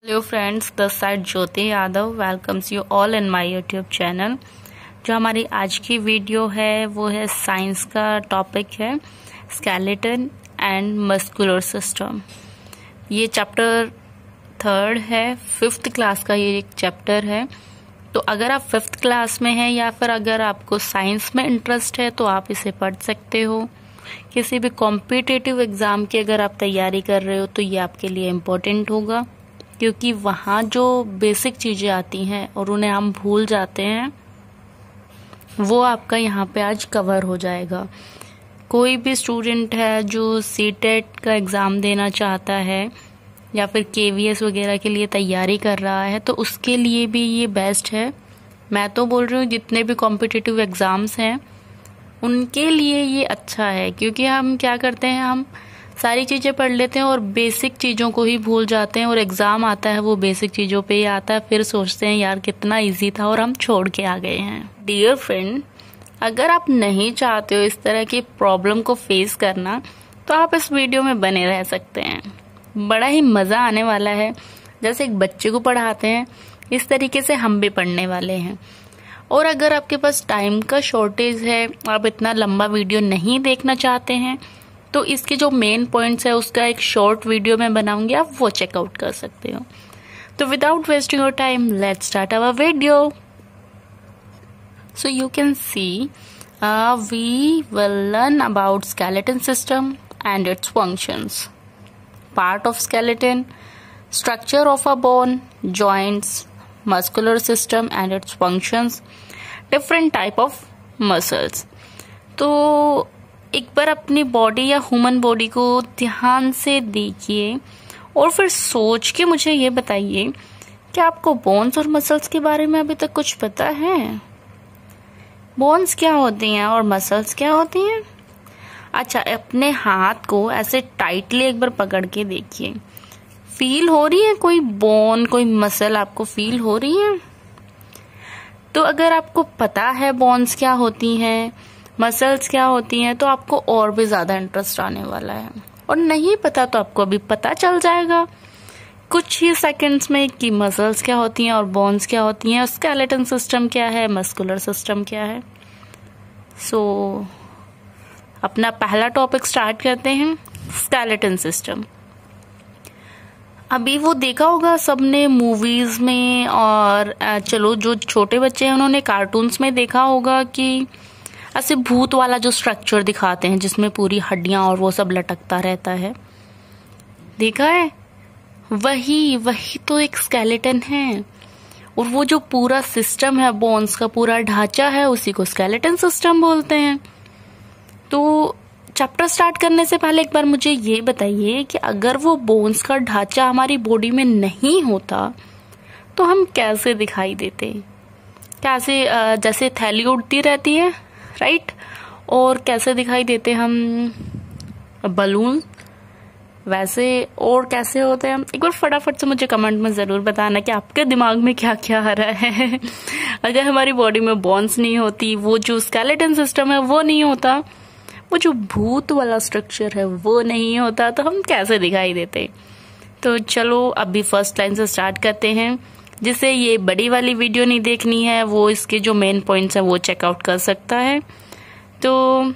Hello friends, this side Jyoti Yadav welcomes you all in my YouTube channel. जो हमारी आज की वीडियो है वो है साइंस का टॉपिक है स्केलेटन एंड मस्कुलर सिस्टम। ये चैप्टर 3 है, 5th क्लास का ये एक चैप्टर है। तो अगर आप 5th क्लास में हैं या फिर अगर आपको साइंस में इंटरेस्ट है तो आप इसे पढ़ सकते हो। किसी भी कॉम्पिटिटिव एग्जाम की अगर आप तैयारी कर रहे हो तो ये आपके लिए इम्पोर्टेंट होगा, क्योंकि वहाँ जो बेसिक चीज़ें आती हैं और उन्हें हम भूल जाते हैं वो आपका यहाँ पे आज कवर हो जाएगा। कोई भी स्टूडेंट है जो सीटेट का एग्ज़ाम देना चाहता है या फिर केवीएस वगैरह के लिए तैयारी कर रहा है तो उसके लिए भी ये बेस्ट है। मैं तो बोल रही हूँ जितने भी कॉम्पिटिटिव एग्ज़ाम्स हैं उनके लिए ये अच्छा है, क्योंकि हम क्या करते हैं, हम सारी चीज़ें पढ़ लेते हैं और बेसिक चीज़ों को ही भूल जाते हैं और एग्ज़ाम आता है वो बेसिक चीज़ों पे ही आता है। फिर सोचते हैं यार कितना इजी था और हम छोड़ के आ गए हैं। डियर फ्रेंड, अगर आप नहीं चाहते हो इस तरह की प्रॉब्लम को फेस करना तो आप इस वीडियो में बने रह सकते हैं। बड़ा ही मज़ा आने वाला है। जैसे एक बच्चे को पढ़ाते हैं इस तरीके से हम भी पढ़ने वाले हैं। और अगर आपके पास टाइम का शॉर्टेज है, आप इतना लंबा वीडियो नहीं देखना चाहते हैं, तो इसके जो मेन पॉइंट्स है उसका एक शॉर्ट वीडियो मैं बनाऊंगी, आप वो चेकआउट कर सकते हो। तो without wasting your time let's start our video. So you can see we will learn about skeleton system and its functions, part of skeleton, structure of a bone, joints, muscular system and its functions, different type of muscles। तो एक बार अपनी body या human body को ध्यान से देखिए और फिर सोच के मुझे ये बताइए कि आपको बोन्स और मसल्स के बारे में अभी तक कुछ पता है। बोन्स क्या होती हैं और मसल्स क्या होती हैं? अच्छा, अपने हाथ को ऐसे टाइटली एक बार पकड़ के देखिए, फील हो रही है कोई बोन, कोई मसल आपको फील हो रही है? तो अगर आपको पता है बोन्स क्या होती हैं, मसल्स क्या होती हैं, तो आपको और भी ज्यादा इंटरेस्ट आने वाला है। और नहीं पता तो आपको अभी पता चल जाएगा कुछ ही सेकंड्स में कि मसल्स क्या होती हैं और बोन्स क्या होती हैं, स्केलेटन सिस्टम क्या है, मस्कुलर सिस्टम क्या है। सो अपना पहला टॉपिक स्टार्ट करते हैं, स्केलेटन सिस्टम। अभी वो देखा होगा सबने मूवीज में, और चलो जो छोटे बच्चे हैं उन्होंने कार्टून्स में देखा होगा कि ऐसे भूत वाला जो स्ट्रक्चर दिखाते हैं जिसमें पूरी हड्डियां और वो सब लटकता रहता है, देखा है? वही तो एक स्केलेटन है। और वो जो पूरा सिस्टम है, बोन्स का पूरा ढांचा है, उसी को स्केलेटन सिस्टम बोलते हैं। तो चैप्टर स्टार्ट करने से पहले एक बार मुझे ये बताइए कि अगर वो बोन्स का ढांचा हमारी बॉडी में नहीं होता तो हम कैसे दिखाई देते? कैसे? जैसे थैली उड़ती रहती है, राइट? और कैसे दिखाई देते हम? बलून वैसे। और कैसे होते हैं हम? एक बार फटाफट से मुझे कमेंट में जरूर बताना कि आपके दिमाग में क्या क्या आ रहा है। अगर हमारी बॉडी में बोन्स नहीं होती, वो जो स्केलेटन सिस्टम है वो नहीं होता, वो जो भूत वाला स्ट्रक्चर है वो नहीं होता, तो हम कैसे दिखाई देते? तो चलो अभी फर्स्ट लाइन से स्टार्ट करते हैं। जिसे ये बड़ी वाली वीडियो नहीं देखनी है वो इसके जो मेन पॉइंट्स हैं वो चेकआउट कर सकता है। तो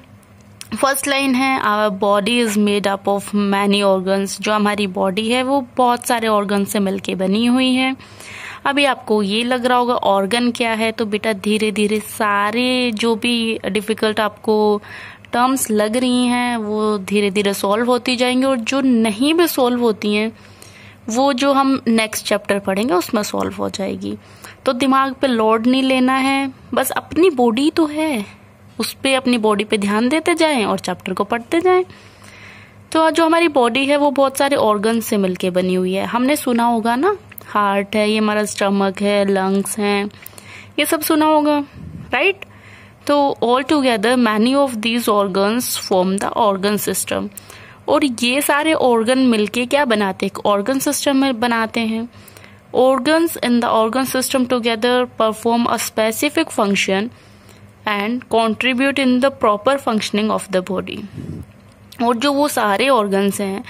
फर्स्ट लाइन है, our body is made up of many organs. जो हमारी बॉडी है वो बहुत सारे ऑर्गन से मिलके बनी हुई है। अभी आपको ये लग रहा होगा ऑर्गन क्या है, तो बेटा धीरे धीरे सारे जो भी डिफिकल्ट आपको टर्म्स लग रही हैं वो धीरे धीरे सॉल्व होती जाएंगी, और जो नहीं भी सॉल्व होती हैं वो जो हम नेक्स्ट चैप्टर पढ़ेंगे उसमें सॉल्व हो जाएगी। तो दिमाग पे लोड नहीं लेना है, बस अपनी बॉडी तो है उस पे, अपनी बॉडी पे ध्यान देते जाएं और चैप्टर को पढ़ते जाएं। तो जो हमारी बॉडी है वो बहुत सारे ऑर्गन से मिलके बनी हुई है। हमने सुना होगा ना, हार्ट है, ये हमारा स्टमक है, लंग्स हैं, ये सब सुना होगा, राइट? तो all together many of these organs form the organ system. और ये सारे ऑर्गन मिलके क्या बनाते हैं? ऑर्गन सिस्टम में बनाते हैं। Organs in the organ system together perform a specific function and contribute in the proper functioning of the body. और जो वो सारे ऑर्गन्स हैं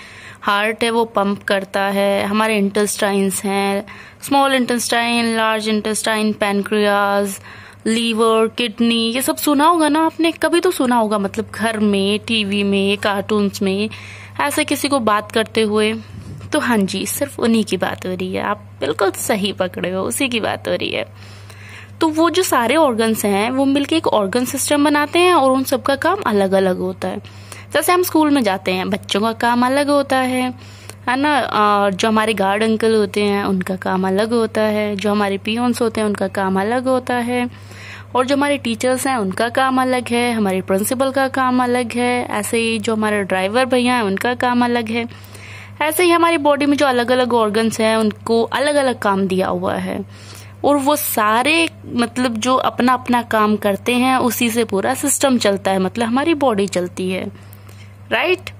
हार्ट है वो पंप करता है, हमारे इंटेस्टाइन्स हैं, small intestine, large intestine, pancreas, liver, kidney, ये सब सुना होगा ना आपने, कभी तो सुना होगा, मतलब घर में, टीवी में, कार्टून्स में ऐसे किसी को बात करते हुए। तो हाँ जी, सिर्फ उन्हीं की बात हो रही है, आप बिल्कुल सही पकड़े हो, उसी की बात हो रही है। तो वो जो सारे ऑर्गन्स हैं वो मिलके एक ऑर्गन सिस्टम बनाते हैं और उन सबका काम अलग अलग होता है। जैसे हम स्कूल में जाते हैं, बच्चों का काम अलग होता है ना, और जो हमारे गार्ड अंकल होते हैं उनका काम अलग होता है, जो हमारे पियोन्स होते हैं उनका काम अलग होता है, और जो हमारे टीचर्स हैं उनका काम अलग है, हमारे प्रिंसिपल का काम अलग है, ऐसे ही जो हमारे ड्राइवर भैया हैं उनका काम अलग है। ऐसे ही हमारी बॉडी में जो अलग अलग ऑर्गन्स हैं उनको अलग अलग काम दिया हुआ है, और वो सारे मतलब जो अपना अपना काम करते हैं उसी से पूरा सिस्टम चलता है, मतलब हमारी बॉडी चलती है, राइट।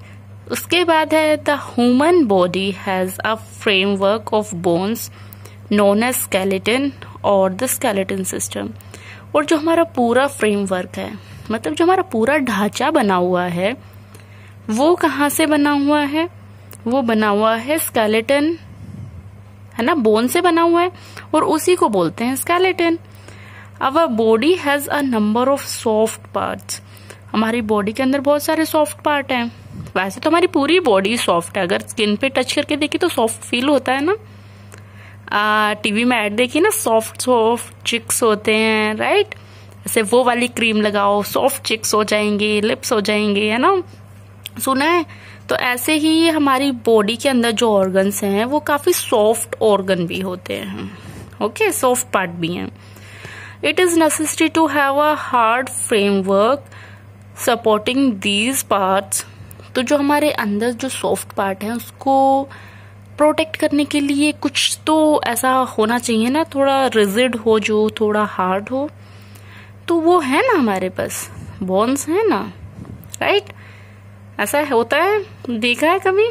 उसके बाद है the human body has a framework of bones known as skeleton और द स्केलेटन सिस्टम। और जो हमारा पूरा फ्रेमवर्क है, मतलब जो हमारा पूरा ढांचा बना हुआ है, वो कहाँ से बना हुआ है? वो बना हुआ है स्केलेटन, है ना, बोन से बना हुआ है, और उसी को बोलते हैं skeleton. Our body has a number of soft parts. हमारी बॉडी के अंदर बहुत सारे सॉफ्ट पार्ट हैं। वैसे तो हमारी पूरी बॉडी सॉफ्ट है, अगर स्किन पे टच करके देखी तो सॉफ्ट फील होता है ना। टीवी में ऐड देखी ना, सॉफ्ट सॉफ्ट चिक्स होते हैं, राइट। ऐसे वो वाली क्रीम लगाओ, सॉफ्ट चिक्स हो जाएंगे, लिप्स हो जाएंगे, है ना, सुना है। तो ऐसे ही हमारी बॉडी के अंदर जो ऑर्गन्स हैं वो काफी सॉफ्ट ऑर्गन भी होते हैं, ओके, सॉफ्ट पार्ट भी हैं। It is necessary to have a hard framework supporting these parts. तो जो हमारे अंदर जो सॉफ्ट पार्ट है उसको प्रोटेक्ट करने के लिए कुछ तो ऐसा होना चाहिए ना, थोड़ा रिजिड हो, जो थोड़ा हार्ड हो। तो वो है ना हमारे पास, बोन्स है ना, राइट। ऐसा होता है, देखा है कभी?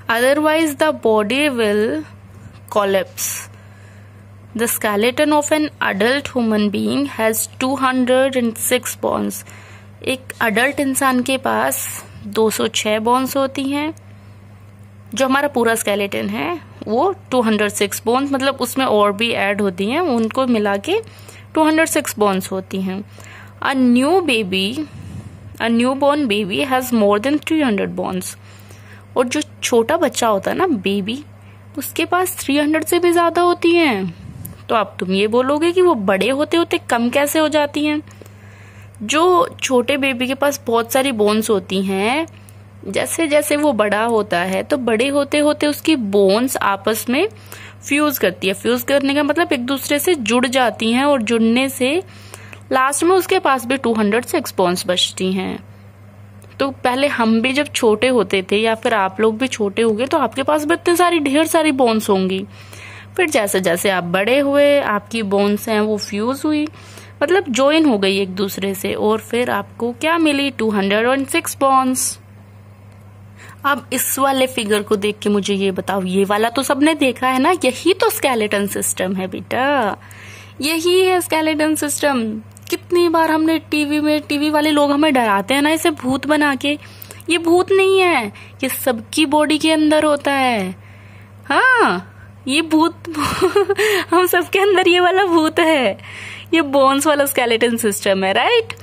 Otherwise the body will collapse. The skeleton of an adult human being has 206 bones. एक अडल्ट इंसान के पास 206 बोन्स होती हैं। जो हमारा पूरा स्केलेटन है वो 206 बोन्स, मतलब उसमें और भी ऐड होती हैं, उनको मिला के 206 बोन्स होती हैं। A new born baby has more than 300 bones. और जो छोटा बच्चा होता है ना, बेबी, उसके पास 300 से भी ज्यादा होती हैं। तो अब तुम ये बोलोगे कि वो बड़े होते होते कम कैसे हो जाती हैं? जो छोटे बेबी के पास बहुत सारी बोन्स होती हैं, जैसे जैसे वो बड़ा होता है तो बड़े होते होते उसकी बोन्स आपस में फ्यूज करती है। फ्यूज करने का मतलब एक दूसरे से जुड़ जाती हैं, और जुड़ने से लास्ट में उसके पास भी 206 बोन्स बचती हैं। तो पहले हम भी जब छोटे होते थे, या फिर आप लोग भी छोटे होंगे, तो आपके पास भी इतनी सारी ढेर सारी बोन्स होंगी। फिर जैसे जैसे आप बड़े हुए, आपकी बोन्स हैं वो फ्यूज हुई, मतलब ज्वाइन हो गई एक दूसरे से, और फिर आपको क्या मिली? 206 बोन्स। अब इस वाले फिगर को देख के मुझे ये बताओ, ये वाला तो सबने देखा है ना, यही तो स्केलेटन सिस्टम है बेटा, यही है स्केलेटन सिस्टम। कितनी बार हमने टीवी वाले लोग हमें डराते हैं ना इसे भूत बना के। ये भूत नहीं है, ये सबकी बॉडी के अंदर होता है। हाँ, ये भूत हम सबके अंदर ये वाला भूत है, ये बोन्स वाला स्केलेटन सिस्टम है, राइट।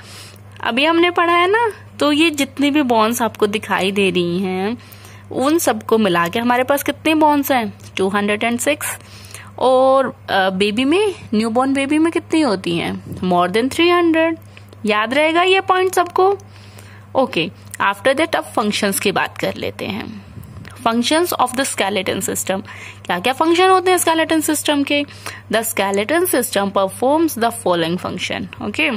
अभी हमने पढ़ा है ना, तो ये जितनी भी बोन्स आपको दिखाई दे रही हैं उन सबको मिला के हमारे पास कितने बोन्स हैं? 206। और बेबी में, न्यूबॉर्न बेबी में कितनी होती हैं? More than 300। याद रहेगा ये पॉइंट सबको? ओके, आफ्टर दैट अब फंक्शंस की बात कर लेते हैं। Functions of the skeleton system, क्या क्या फंक्शन होते हैं स्केलेटन सिस्टम के? The skeleton system performs the following function, okay.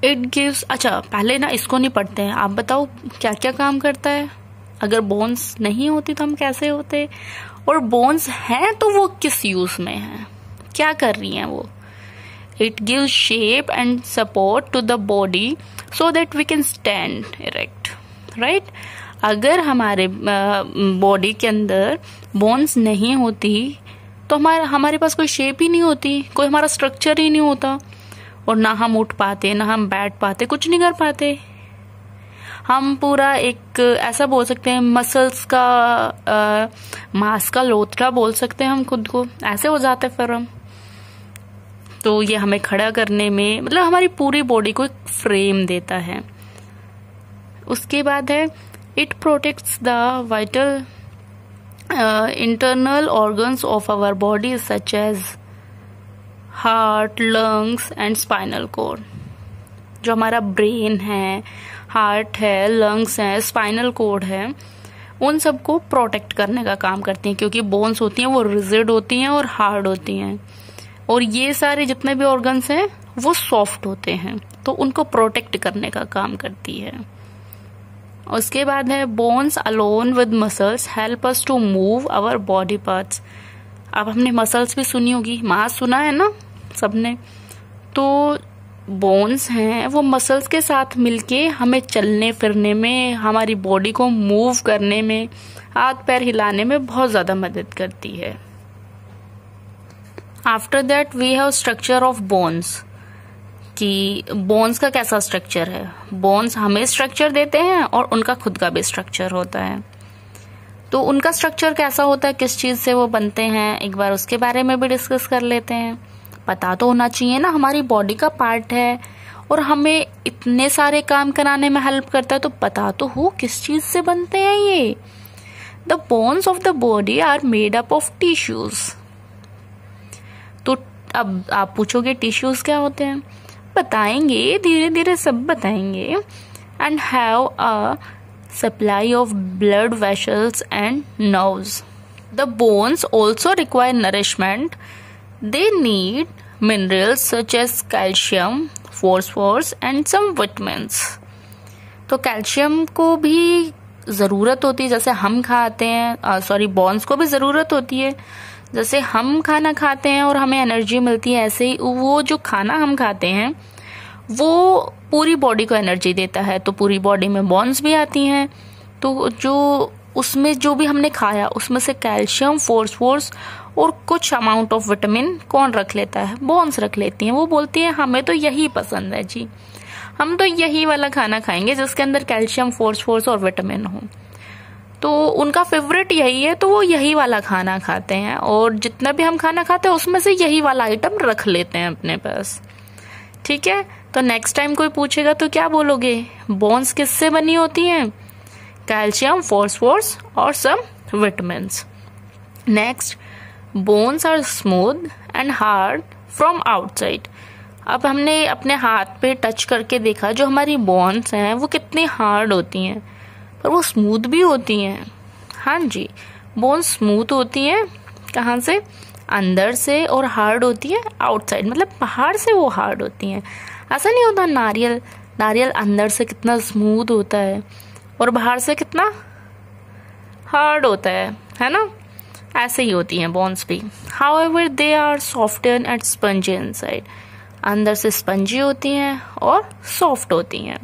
It gives, अच्छा पहले ना इसको नहीं पढ़ते हैं, आप बताओ क्या क्या काम करता है? अगर बोन्स नहीं होती तो हम कैसे होते, और बोन्स हैं तो वो किस यूज में है, क्या कर रही हैं वो? It gives shape and support to the body so that we can stand erect, right. अगर हमारे बॉडी के अंदर बोन्स नहीं होती तो हमारे पास कोई शेप ही नहीं होती, कोई हमारा स्ट्रक्चर ही नहीं होता, और ना हम उठ पाते, ना हम बैठ पाते, कुछ नहीं कर पाते। हम पूरा एक ऐसा बोल सकते हैं मसल्स का मांस का लोथड़ा बोल सकते हैं हम खुद को, ऐसे हो जाते फिर हम। तो ये हमें खड़ा करने में, मतलब हमारी पूरी बॉडी को एक फ्रेम देता है। उसके बाद है it protects the vital internal organs of our body such as heart, lungs and spinal cord. जो हमारा ब्रेन है, हार्ट है, लंग्स है, स्पाइनल कोड है, उन सबको प्रोटेक्ट करने का काम करती हैं, क्योंकि बोन्स होती हैं वो रिजिड होती हैं और हार्ड होती हैं, और ये सारे जितने भी ऑर्गन्स हैं वो सॉफ्ट होते हैं, तो उनको प्रोटेक्ट करने का काम करती है। उसके बाद है bones alone with muscles help us to move our body parts. अब हमने मसल्स भी सुनी होगी, मांस सुना है ना सबने, तो बोन्स हैं वो मसल्स के साथ मिलके हमें चलने फिरने में, हमारी बॉडी को मूव करने में, हाथ पैर हिलाने में बहुत ज्यादा मदद करती है। After that we have structure of bones, कि बोन्स का कैसा स्ट्रक्चर है। बोन्स हमें स्ट्रक्चर देते हैं और उनका खुद का भी स्ट्रक्चर होता है। तो उनका स्ट्रक्चर कैसा होता है, किस चीज से वो बनते हैं, एक बार उसके बारे में भी डिस्कस कर लेते हैं। पता तो होना चाहिए ना, हमारी बॉडी का पार्ट है और हमें इतने सारे काम कराने में हेल्प करता है, तो पता तो हो किस चीज से बनते हैं ये। The bones of the body are made up of tissues. तो अब आप पूछोगे टिश्यूज क्या होते हैं, बताएंगे, धीरे धीरे सब बताएंगे। And have a supply of blood vessels and nerves. The bones also require nourishment. They need minerals such as calcium, phosphorus and some vitamins. तो कैल्शियम को भी जरूरत होती है, जैसे हम खाते हैं, बोन्स को भी जरूरत होती है। जैसे हम खाना खाते हैं और हमें एनर्जी मिलती है, ऐसे ही वो जो खाना हम खाते हैं वो पूरी बॉडी को एनर्जी देता है। तो पूरी बॉडी में बोन्स भी आती हैं, तो जो उसमें जो भी हमने खाया उसमें से कैल्शियम, फॉस्फोरस और कुछ अमाउंट ऑफ विटामिन कौन रख लेता है, बोन्स रख लेती हैं। वो बोलती है हमें तो यही पसंद है जी, हम तो यही वाला खाना खाएंगे जिसके अंदर कैल्शियम, फॉस्फोरस और विटामिन हो। तो उनका फेवरेट यही है, तो वो यही वाला खाना खाते हैं, और जितना भी हम खाना खाते हैं उसमें से यही वाला आइटम रख लेते हैं अपने पास। ठीक है, तो नेक्स्ट टाइम कोई पूछेगा तो क्या बोलोगे, बोन्स किससे बनी होती हैं, कैल्शियम, फॉस्फोरस और some vitamins. Next, bones are smooth and hard from outside. अब हमने अपने हाथ पे टच करके देखा, जो हमारी बोन्स हैं वो कितनी हार्ड होती हैं, पर वो स्मूथ भी होती हैं। हाँ जी, बोन्स स्मूथ होती हैं कहाँ से, अंदर से, और हार्ड होती है आउटसाइड, मतलब बाहर से वो हार्ड होती हैं। ऐसा नहीं होता, नारियल अंदर से कितना स्मूथ होता है और बाहर से कितना हार्ड होता है ना, ऐसे ही होती हैं बोन्स भी। However they are soften and spongy inside. अंदर से स्पंजी होती हैं और सॉफ्ट होती हैं।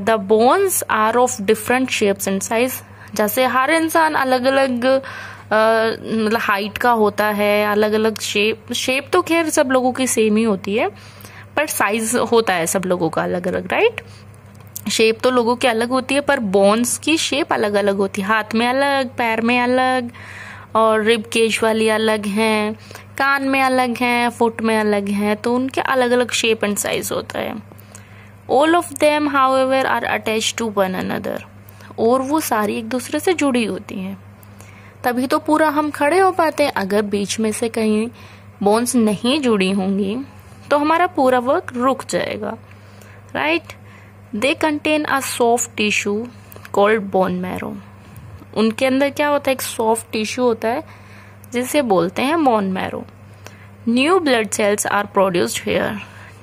The bones are of different shapes and size. जैसे हर इंसान अलग अलग मतलब हाइट का होता है, अलग अलग शेप तो खैर सब लोगों की सेम ही होती है, पर साइज होता है सब लोगों का अलग अलग, राइट। शेप तो लोगों की अलग होती है, पर बोन्स की शेप अलग अलग होती है। हाथ में अलग, पैर में अलग, और रिब केज वाली अलग हैं, कान में अलग हैं, फुट में अलग हैं, तो उनके अलग अलग शेप एंड साइज होता है। All of them however are attached to one another. और वो सारी एक दूसरे से जुड़ी होती हैं, तभी तो पूरा हम खड़े हो पाते हैं। अगर बीच में से कहीं बोन्स नहीं जुड़ी होंगी तो हमारा पूरा वर्क रुक जाएगा, right. They contain a soft tissue called bone marrow. उनके अंदर क्या होता है, एक सॉफ्ट टिश्यू होता है जिसे बोलते हैं bone marrow. New blood cells are produced here.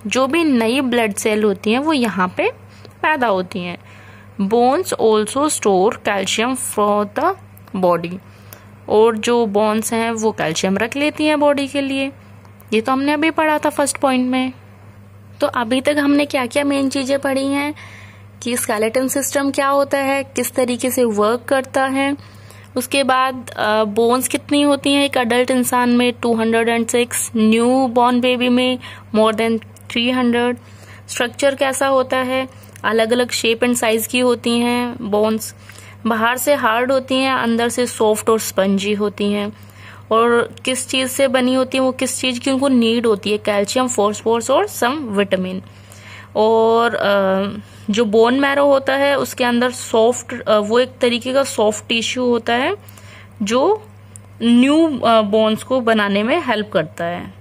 जो भी नई ब्लड सेल होती हैं वो यहाँ पे पैदा होती हैं। Bones also store calcium for the body. और जो बोन्स हैं वो कैल्शियम रख लेती हैं बॉडी के लिए। ये तो हमने अभी पढ़ा था फर्स्ट पॉइंट में। तो अभी तक हमने क्या क्या मेन चीजें पढ़ी हैं कि स्केलेटन सिस्टम क्या होता है, किस तरीके से वर्क करता है। उसके बाद बोन्स कितनी होती हैं एक अडल्ट इंसान में, 206, न्यू बॉर्न बेबी में मोर देन 300। स्ट्रक्चर कैसा होता है, अलग अलग शेप एंड साइज की होती हैं बोन्स। बाहर से हार्ड होती हैं, अंदर से सॉफ्ट और स्पंजी होती हैं। और किस चीज से बनी होती है, वो किस चीज की उनको नीड होती है, कैल्शियम, फॉस्फोरस और सम विटामिन। और जो बोन मैरो होता है उसके अंदर सॉफ्ट, वो एक तरीके का सॉफ्ट टिश्यू होता है जो न्यू बोन्स को बनाने में हेल्प करता है।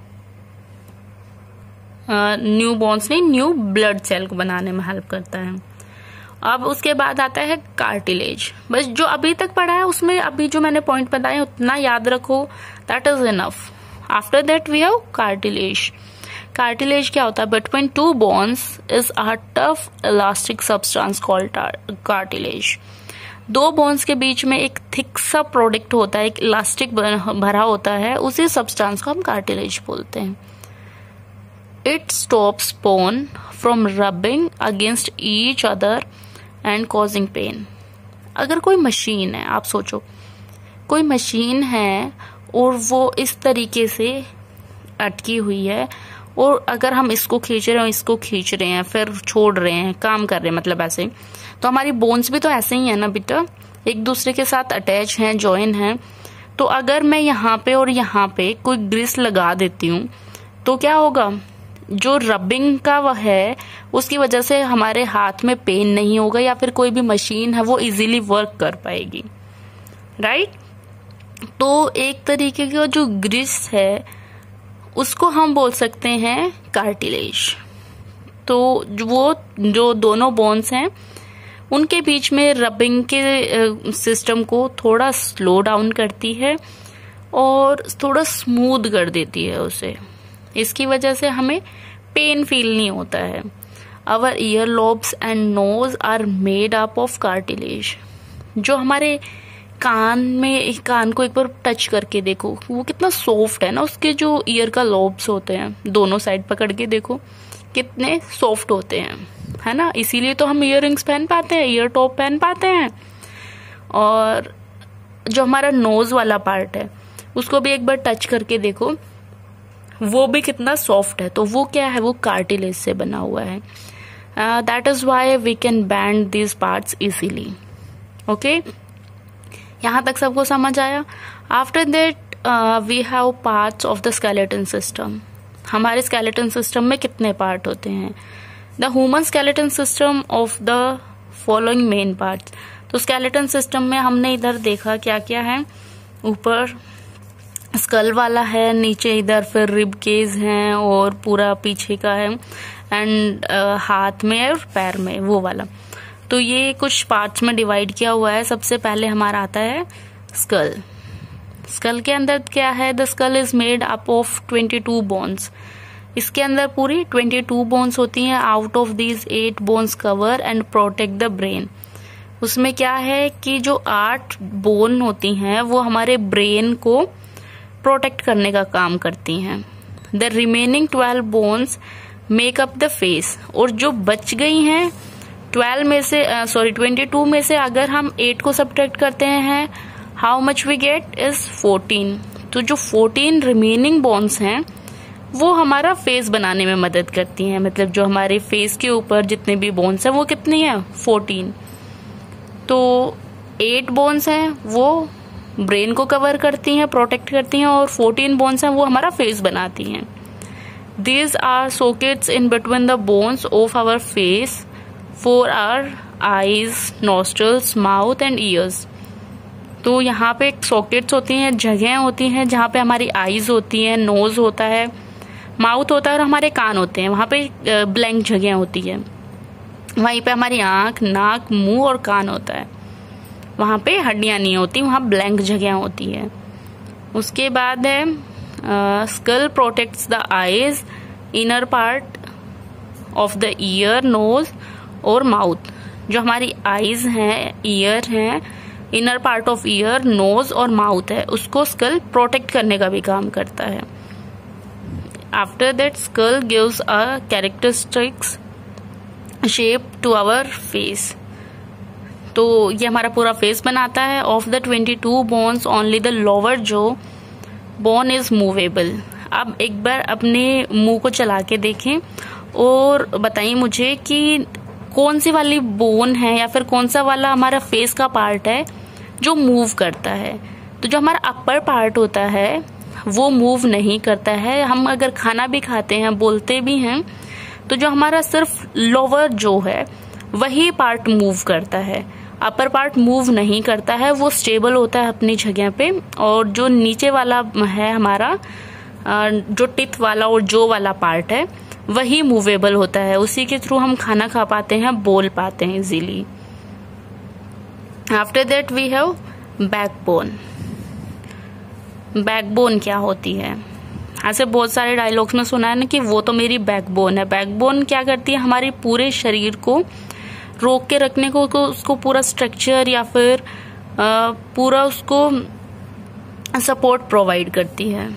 न्यू बोन्स नहीं, न्यू ब्लड सेल को बनाने में हेल्प करता है। अब उसके बाद आता है कार्टिलेज। बस जो अभी तक पढ़ा है उसमें अभी जो मैंने पॉइंट बताए उतना याद रखो, that is enough. After that we have cartilage. Cartilage क्या होता है? Between two bones is a tough elastic substance called cartilage. दो बोन्स के बीच में एक थिक सा प्रोडक्ट होता है, एक इलास्टिक भरा होता है, उसी सब्सटेंस को हम कार्टिलेज बोलते हैं। It stops bone from rubbing against each other and causing pain. अगर कोई मशीन है, आप सोचो कोई मशीन है और वो इस तरीके से अटकी हुई है, और अगर हम इसको खींच रहे हैं, इसको खींच रहे हैं, फिर छोड़ रहे हैं, काम कर रहे हैं, मतलब ऐसे, तो हमारी बोन्स भी तो ऐसे ही है ना बेटा, एक दूसरे के साथ अटैच हैं, जॉइन हैं। तो अगर मैं यहाँ पे और यहाँ पे कोई ग्रीस लगा देती हूँ तो क्या होगा? जो रबिंग का वह है उसकी वजह से हमारे हाथ में पेन नहीं होगा, या फिर कोई भी मशीन है वो इजीली वर्क कर पाएगी, राइट? तो एक तरीके का जो ग्रीस है उसको हम बोल सकते हैं कार्टिलेज। तो वो जो दोनों बोन्स हैं उनके बीच में रबिंग के सिस्टम को थोड़ा स्लो डाउन करती है और थोड़ा स्मूथ कर देती है उसे। इसकी वजह से हमें पेन फील नहीं होता है। Our ear lobes and nose are made up of cartilage. जो हमारे कान को एक बार टच करके देखो, वो कितना सॉफ्ट है ना, उसके जो ईयर का लोब्स होते हैं दोनों साइड पकड़ के देखो कितने सॉफ्ट होते हैं, है ना? इसीलिए तो हम ईयर रिंग्स पहन पाते हैं, ईयर टॉप पहन पाते हैं। और जो हमारा नोज वाला पार्ट है उसको भी एक बार टच करके देखो, वो भी कितना सॉफ्ट है। तो वो क्या है? वो कार्टिलेज से बना हुआ है। That is why we can bend these parts easily. Okay, यहाँ तक सबको समझ आया? After that we have parts of the skeleton system. हमारे स्केलेटन सिस्टम में कितने पार्ट होते हैं? The human skeleton system of the following main parts. तो स्केलेटन सिस्टम में हमने इधर देखा क्या क्या है। ऊपर स्कल वाला है, नीचे इधर फिर रिब केज है, और पूरा पीछे का है, एंड हाथ में और पैर में वो वाला। तो ये कुछ पार्ट्स में डिवाइड किया हुआ है। सबसे पहले हमारा आता है स्कल। स्कल के अंदर क्या है? The skull is made up of 22 bones. इसके अंदर पूरी 22 बोन्स होती हैं। Out of these 8 bones cover and protect the brain. उसमें क्या है कि जो 8 बोन होती हैं वो हमारे ब्रेन को प्रोटेक्ट करने का काम करती हैं। The remaining 12 bones make up the face. और जो बच गई हैं 22 में से अगर हम 8 को सब्ट्रैक्ट करते हैं, how much we get is 14। तो जो 14 रिमेनिंग बोन्स हैं वो हमारा फेस बनाने में मदद करती हैं। मतलब जो हमारे फेस के ऊपर जितने भी बोन्स हैं वो कितनी है? 14। तो 8 बोन्स हैं वो ब्रेन को कवर करती हैं, प्रोटेक्ट करती हैं, और 14 बोन्स हैं वो हमारा फेस बनाती हैं। These are sockets in between the bones of our face for our eyes, nostrils, mouth and ears. तो यहाँ पे सॉकेट्स होती हैं, जगह होती हैं जहाँ पे हमारी आईज होती हैं, नोज होता है, माउथ होता है और हमारे कान होते हैं। वहाँ पे ब्लैंक जगह होती है। वहीं पे हमारी आंख, नाक, मुंह और कान होता है। वहाँ पे हड्डियां नहीं होती, वहाँ ब्लैंक जगह होती है। उसके बाद है skull protects the eyes, inner part of the ear, nose और माउथ। जो हमारी आईज हैं, ईयर हैं, inner part of ear, nose और माउथ है, उसको स्कल प्रोटेक्ट करने का भी काम करता है। After that skull gives a characteristics shape to our face. तो ये हमारा पूरा फेस बनाता है। Of the 22 bones only the lower jaw bone is movable. अब एक बार अपने मुंह को चला के देखें और बताइए मुझे कि कौन सी वाली बोन है या फिर कौन सा वाला हमारा फेस का पार्ट है जो मूव करता है। तो जो हमारा अपर पार्ट होता है वो मूव नहीं करता है। हम अगर खाना भी खाते हैं, बोलते भी हैं, तो जो हमारा सिर्फ लोअर जो है वही पार्ट मूव करता है, अपर पार्ट मूव नहीं करता है, वो स्टेबल होता है अपनी जगह पे। और जो नीचे वाला है हमारा जो टिप वाला और जो वाला पार्ट है वही मूवेबल होता है, उसी के थ्रू हम खाना खा पाते हैं, बोल पाते हैं easily. After that we have backbone. Backbone क्या होती है? ऐसे बहुत सारे डायलॉग्स में सुना है ना कि वो तो मेरी बैकबोन है। बैकबोन क्या करती है? हमारे पूरे शरीर को रोक के रखने को, उसको पूरा स्ट्रक्चर या फिर पूरा उसको सपोर्ट प्रोवाइड करती है।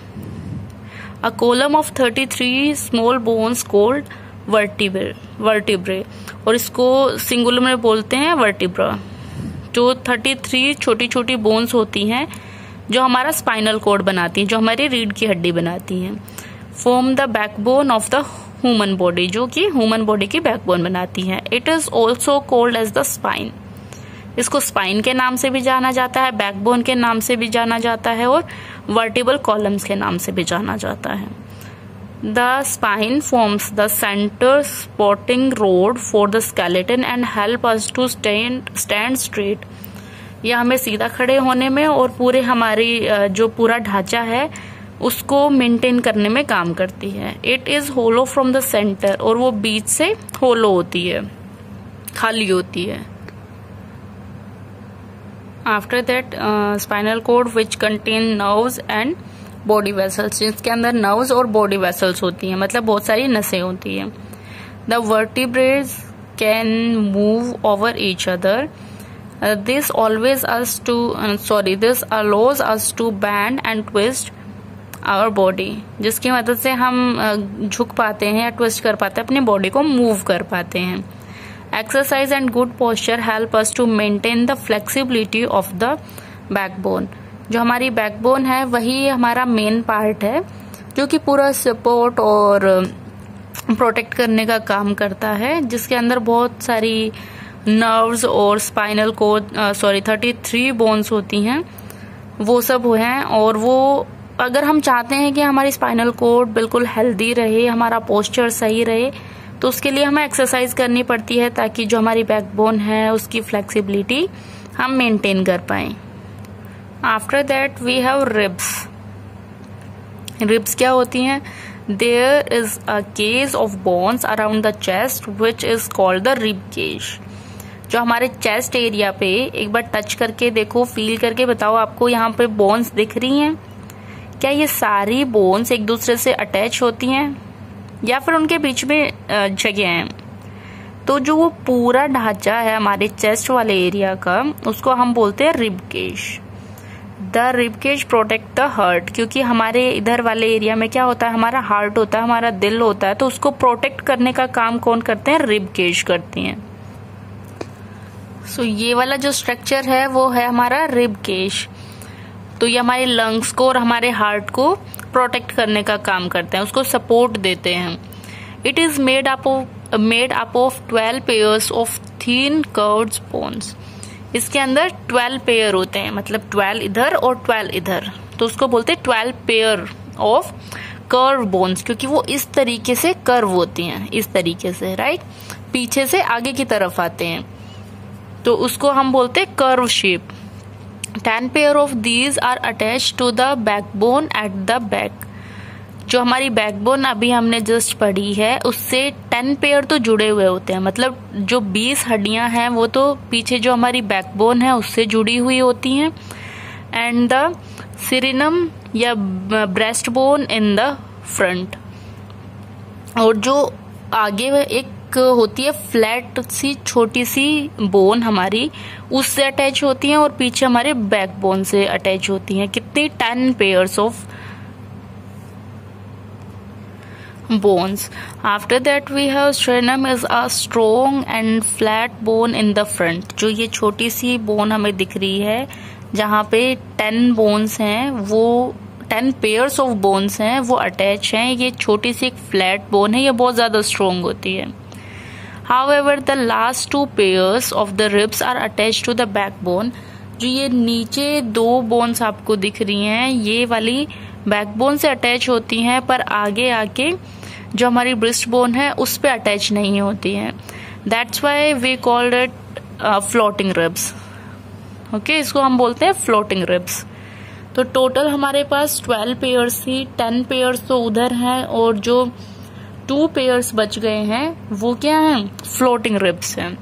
A column of 33 small bones called vertebrae, और इसको सिंगुलर में बोलते हैं वर्टिब्रा। जो 33 छोटी छोटी बोन्स होती हैं जो हमारा स्पाइनल कॉर्ड बनाती हैं, जो हमारी रीढ़ की हड्डी बनाती हैं, form the backbone of the human body, जो कि ह्यूमन बॉडी की बैकबोन बनाती है। It is also called as the spine. इसको स्पाइन के नाम से भी जाना जाता है, बैकबोन के नाम से भी जाना जाता है और वर्टिबल कॉलम्स के नाम से भी जाना जाता है। The spine forms the centre supporting rod for the skeleton and help us to stand straight. यह हमें सीधा खड़े होने में और पूरे हमारी जो पूरा ढांचा है उसको मेंटेन करने में काम करती है। It is hollow from the centre, और वो बीच से होलो होती है, खाली होती है। After that spinal cord which contain nerves and body vessels, जिसके अंदर नर्व्स और बॉडी वेसल्स होती हैं, मतलब बहुत सारी नसें होती हैं। The vertebrae can move over each other. This allows us to bend and twist our body, जिसकी मदद से हम झुक पाते हैं या ट्विस्ट कर पाते हैं, अपनी बॉडी को मूव कर पाते हैं। Exercise and good posture help us to maintain the flexibility of the backbone. जो हमारी बैकबोन है वही हमारा मेन पार्ट है जो कि पूरा सपोर्ट और प्रोटेक्ट करने का काम करता है, जिसके अंदर बहुत सारी नर्व्स और स्पाइनल कॉर्ड 33 बोन्स होती हैं, वो सब हैं। और वो अगर हम चाहते हैं कि हमारी स्पाइनल कॉर्ड बिल्कुल हेल्दी रहे, हमारा पोस्चर सही रहे, तो उसके लिए हमें एक्सरसाइज करनी पड़ती है ताकि जो हमारी बैकबोन है उसकी फ्लेक्सिबिलिटी हम मेंटेन कर पाए। After that we have ribs. Ribs क्या होती हैं? There is a cage of bones around the chest which is called the rib cage. जो हमारे चेस्ट एरिया पे, एक बार टच करके देखो, फील करके बताओ, आपको यहाँ पे बोन्स दिख रही हैं? क्या ये सारी बोन्स एक दूसरे से अटैच होती हैं या फिर उनके बीच में जगह हैं? तो जो वो पूरा ढांचा है हमारे चेस्ट वाले एरिया का, उसको हम बोलते हैं rib cage. The rib cage protect the heart, क्योंकि हमारे इधर वाले एरिया में क्या होता है, हमारा हार्ट होता है, हमारा दिल होता है, तो उसको प्रोटेक्ट करने का काम कौन करते हैं? रिब केज करती हैं। सो ये वाला जो स्ट्रक्चर है वो है हमारा रिब केज। तो ये हमारे लंग्स को और हमारे हार्ट को प्रोटेक्ट करने का काम करते हैं, उसको सपोर्ट देते हैं। It is made up of 12 pairs of thin curved bones. इसके अंदर 12 पेयर होते हैं, मतलब 12 इधर और 12 इधर, तो उसको बोलते हैं 12 पेयर ऑफ कर्व बोन्स, क्योंकि वो इस तरीके से कर्व होती हैं, इस तरीके से, राइट, पीछे से आगे की तरफ आते हैं, तो उसको हम बोलते हैं curve shape. 10 pair of these are attach to the backbone at the back. जो हमारी बैकबोन अभी हमने जस्ट पढ़ी है उससे 10 पेयर तो जुड़े हुए होते हैं, मतलब जो 20 हड्डियां हैं वो तो पीछे जो हमारी बैकबोन है उससे जुड़ी हुई होती हैं। एंड द सिरिनम या breast bone in the front, और जो आगे एक होती है फ्लैट सी छोटी सी बोन हमारी, उससे अटैच होती हैं, और पीछे हमारे बैकबोन से अटैच होती हैं। कितनी? 10 pairs of bones. After that we have sternum is a strong and flat bone in the front. जो ये छोटी सी बोन हमें दिख रही है जहाँ पे 10 बोन्स हैं, वो 10 पेयर्स ऑफ बोन्स हैं, वो अटैच हैं। ये छोटी सी एक फ्लैट बोन है, ये बहुत ज्यादा स्ट्रॉन्ग होती है। However, the last two pairs of the ribs are attached to the backbone. जो ये नीचे दो बोन्स आपको दिख रही हैं, ये वाली बैकबोन से अटैच होती हैं, पर आगे आके जो हमारी ब्रेस्ट बोन है उस पे अटैच नहीं होती है. That's why we called it floating ribs. Okay, इसको हम बोलते हैं फ्लोटिंग रिब्स. तो टोटल हमारे पास 12 पेयर्स थी. 10 पेयर्स तो उधर हैं और जो 2 पेयर्स बच गए हैं वो क्या हैं? फ्लोटिंग रिब्स हैं.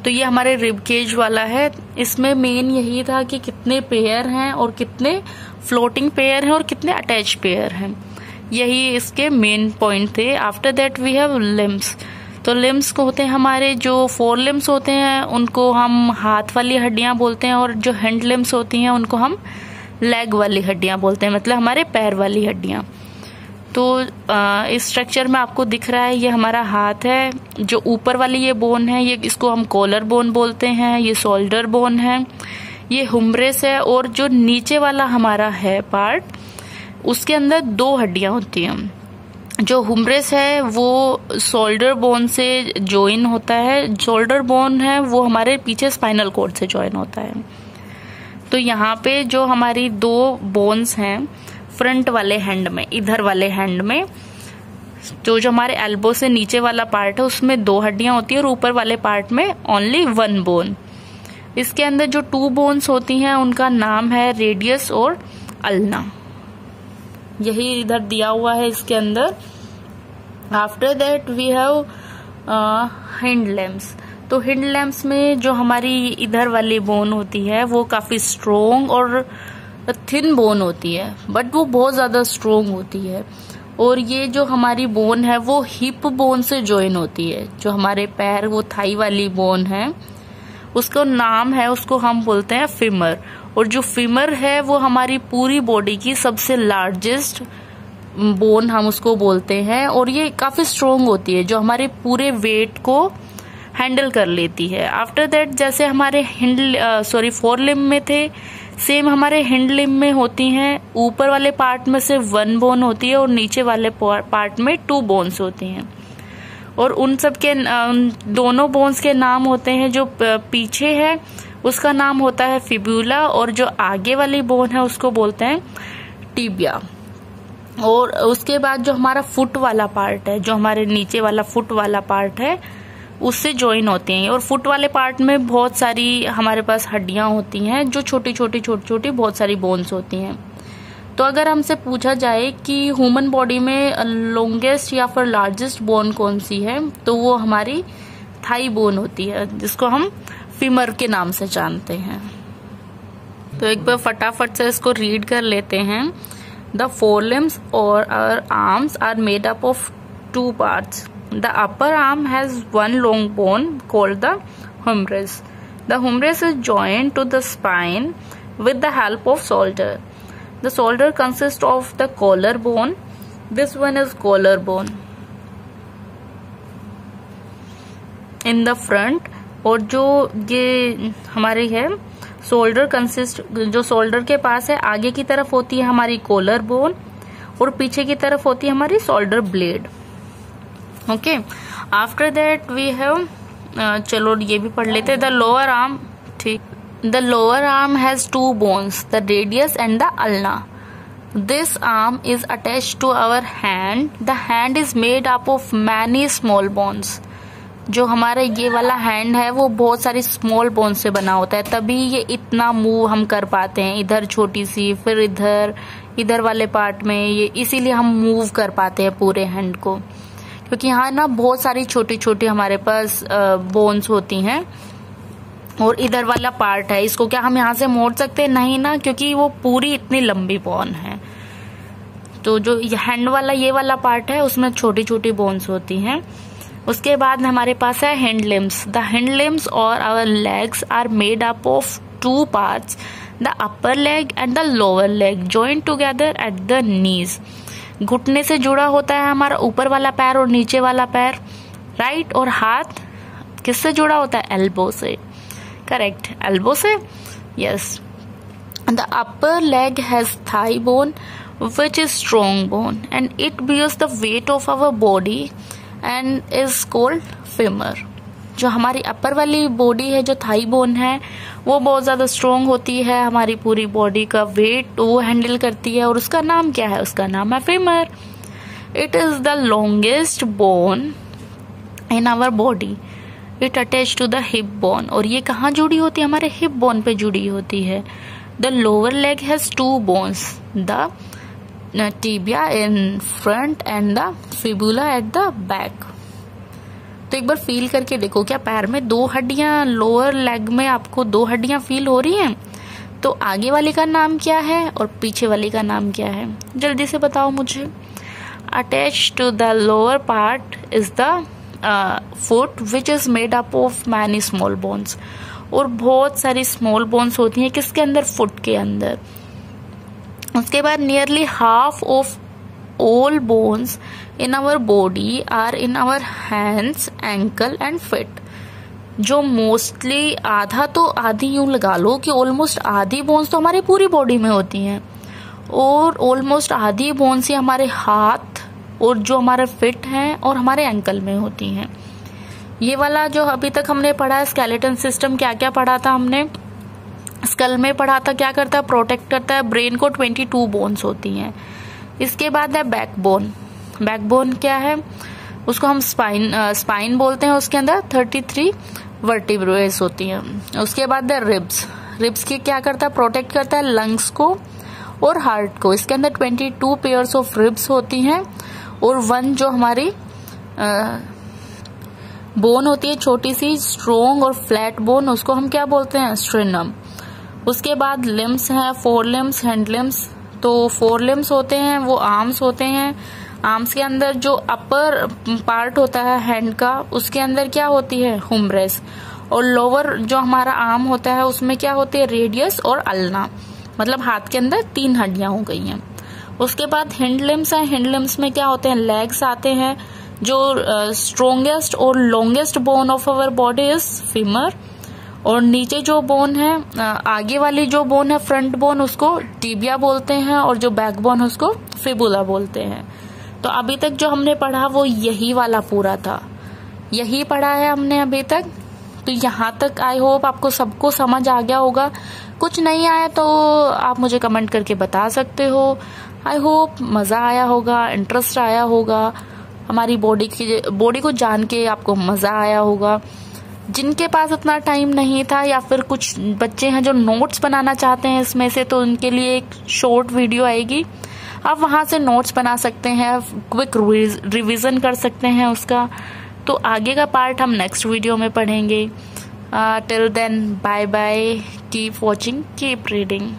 तो ये हमारे रिब केज वाला है. इसमें मेन यही था कि कितने पेयर हैं और कितने फ्लोटिंग पेयर हैं और कितने अटैच पेयर हैं. यही इसके मेन पॉइंट थे. After that we have limbs. तो लिम्स को होते हैं हमारे जो 4 लिम्स होते हैं उनको हम हाथ वाली हड्डियां बोलते हैं, और जो हैंड लिम्स होती हैं उनको हम लेग वाली हड्डियां बोलते हैं, मतलब हमारे पैर वाली हड्डियां. तो इस स्ट्रक्चर में आपको दिख रहा है ये हमारा हाथ है. जो ऊपर वाली ये बोन है ये इसको हम कॉलर बोन बोलते हैं. ये शोल्डर बोन है. ये हुमरेस है. और जो नीचे वाला हमारा है पार्ट, उसके अंदर 2 हड्डियां होती हैं. जो हुमरेस है वो शोल्डर बोन से ज्वाइन होता है. शोल्डर बोन है वो हमारे पीछे स्पाइनल कॉर्ड से ज्वाइन होता है. तो यहाँ पे जो हमारी 2 बोन्स हैं फ्रंट वाले हैंड में, इधर वाले हैंड में, तो जो हमारे एल्बो से नीचे वाला पार्ट है उसमें 2 हड्डियां होती है और ऊपर वाले पार्ट में ओनली 1 बोन. इसके अंदर जो 2 बोन्स होती हैं उनका नाम है रेडियस और अल्ना. यही इधर दिया हुआ है इसके अंदर. After that we have hind limbs. तो हिंड लैम्स में जो हमारी इधर वाली बोन होती है वो काफी स्ट्रोंग और थिन बोन होती है, बट वो बहुत ज्यादा स्ट्रोंग होती है. और ये जो हमारी बोन है वो हिप बोन से ज्वाइन होती है. जो हमारे पैर, वो थाई वाली बोन है, उसका नाम है, उसको हम बोलते हैं फीमर. और जो फीमर है वो हमारी पूरी बॉडी की सबसे लार्जेस्ट बोन हम उसको बोलते हैं. और ये काफी स्ट्रोंग होती है, जो हमारे पूरे वेट को हैंडल कर लेती है. आफ्टर दैट जैसे हमारे फोर लिम्ब में थे, सेम हमारे हिंड लिम्ब में होती हैं. ऊपर वाले पार्ट में सिर्फ 1 बोन होती है और नीचे वाले पार्ट में 2 बोन्स होती हैं. और उन सब के दोनों बोन्स के नाम होते हैं. जो पीछे है उसका नाम होता है फिब्यूला, और जो आगे वाली बोन है उसको बोलते हैं टिबिया. और उसके बाद जो हमारा फुट वाला पार्ट है, जो हमारे नीचे वाला फुट वाला पार्ट है, उससे ज्वाइन होते हैं. और फुट वाले पार्ट में बहुत सारी हमारे पास हड्डियां होती हैं, जो छोटी छोटी बहुत सारी बोन्स होती हैं. तो अगर हमसे पूछा जाए कि ह्यूमन बॉडी में लॉन्गेस्ट या फिर लार्जेस्ट बोन कौन सी है, तो वो हमारी थाई बोन होती है, जिसको हम फीमर के नाम से जानते हैं. तो एक बार फटाफट से इसको रीड कर लेते हैं. The forelimbs or our arms are made up of 2 parts. The upper arm has 1 long bone called the humerus. The humerus is joined to the spine with the help of shoulder. The shoulder consists of the collar bone. This one is collar bone in the front. और जो ये हमारी है shoulder consist, जो shoulder के पास है आगे की तरफ होती है हमारी कॉलर बोन, और पीछे की तरफ होती है हमारी shoulder blade. Okay, after that we have, चलो ये भी पढ़ लेते हैं. द लोअर आर्म, ठीक, the lower arm has 2 bones, the radius and the ulna. This arm is attached to our hand. The hand is made up of many small bones. जो हमारा ये वाला हैंड है वो बहुत सारी स्मॉल बोन से बना होता है, तभी ये इतना मूव हम कर पाते हैं. इधर छोटी सी, फिर इधर वाले पार्ट में, ये इसीलिए हम मूव कर पाते हैं पूरे हैंड को, क्योंकि यहाँ ना बहुत सारी छोटी छोटी हमारे पास बोन्स होती हैं. और इधर वाला पार्ट है, इसको क्या हम यहाँ से मोड़ सकते हैं? नहीं ना, क्योंकि वो पूरी इतनी लंबी बोन है. तो जो हैंड वाला ये वाला पार्ट है उसमें छोटी छोटी बोन्स होती हैं. उसके बाद हमारे पास है hand limbs. The hand limbs और our legs are made up of 2 parts, the upper leg and the lower leg joint together at the knees. घुटने से जुड़ा होता है हमारा ऊपर वाला पैर और नीचे वाला पैर, राइट. और हाथ किससे जुड़ा होता है? एल्बो से. करेक्ट, एल्बो से, yes. The upper leg has thigh bone which is strong bone and it bears the weight of our body and is called femur. जो हमारी अपर वाली बॉडी है, जो थाई बोन है, वो बहुत ज्यादा स्ट्रोंग होती है, हमारी पूरी बॉडी का वेट वो हैंडल करती है, और उसका नाम क्या है? उसका नाम है femur. It is the longest bone in our body. It attach to the hip bone. और ये कहाँ जुड़ी होती है? हमारे हिप बोन पे जुड़ी होती है। The lower leg has 2 bones, the tibia in front end the fibula eight the back. तो एक बार फील करके देखो, क्या पैर में 2 हड्डियां, लोअर लेग में आपको 2 हड्डियां फील हो रही हैं? तो आगे वाली का नाम क्या है और पीछे वाली का नाम क्या है? जल्दी से बताओ मुझे। Attach to the lower part is the foot which is made up of many small bones. और बहुत सारी स्मॉल बोन्स होती हैं किसके अंदर? फुट के अंदर। उसके बाद nearly half of all bones in our body are in our hands, ankle and feet। जो मोस्टली आधा तो आधी यूं लगा लो कि ऑलमोस्ट आधी बोन्स तो हमारी पूरी बॉडी में होती हैं, और ऑलमोस्ट आधी बोन्स ही हमारे हाथ और जो हमारे फिट हैं और हमारे एंकल में होती हैं। ये वाला जो अभी तक हमने पढ़ा है स्केलेटन सिस्टम, क्या क्या पढ़ा था हमने? स्कल में पढ़ा था क्या करता है? प्रोटेक्ट करता है ब्रेन को। 22 बोन्स होती हैं। इसके बाद है बैकबोन। बैकबोन क्या है? उसको हम स्पाइन बोलते हैं। उसके अंदर 33 वर्टिब्रेस होती हैं। उसके बाद है रिब्स। रिब्स की क्या करता है? प्रोटेक्ट करता है लंग्स को और हार्ट को। इसके अंदर 22 पेयर्स ऑफ रिब्स होती हैं, और 1 जो हमारी बोन होती है छोटी सी स्ट्रोंग और फ्लैट बोन, उसको हम क्या बोलते हैं? स्ट्रेनम। उसके बाद लिम्स हैं, 4 लिम्स, हैंड लिम्स। तो 4 लिम्स होते हैं वो आर्म्स होते हैं। आर्म्स के अंदर जो अपर पार्ट होता है हैंड का, उसके अंदर क्या होती है? हुमरेस। और लोअर जो हमारा आर्म होता है उसमें क्या होती है? रेडियस और अल्ना। मतलब हाथ के अंदर 3 हड्डियां हो गई हैं। उसके बाद हैंड लिम्स है। हैंड लिम्स में क्या होते हैं? लेग्स आते हैं। जो स्ट्रोंगेस्ट और longest bone of our body is femur. और नीचे जो बोन है, आगे वाली जो बोन है फ्रंट बोन, उसको टिबिया बोलते हैं, और जो बैक बोन उसको फिबुला बोलते हैं। तो अभी तक जो हमने पढ़ा वो यही वाला पूरा था, यही पढ़ा है हमने अभी तक। तो यहाँ तक आई होप आपको सबको समझ आ गया होगा। कुछ नहीं आया तो आप मुझे कमेंट करके बता सकते हो। आई होप मजा आया होगा, इंटरेस्ट आया होगा, हमारी बॉडी को जान के आपको मजा आया होगा। जिनके पास उतना टाइम नहीं था, या फिर कुछ बच्चे हैं जो नोट्स बनाना चाहते हैं इसमें से, तो उनके लिए एक शॉर्ट वीडियो आएगी, आप वहां से नोट्स बना सकते हैं, क्विक रिवीजन कर सकते हैं उसका। तो आगे का पार्ट हम नेक्स्ट वीडियो में पढ़ेंगे। Till then bye bye, keep watching, keep reading.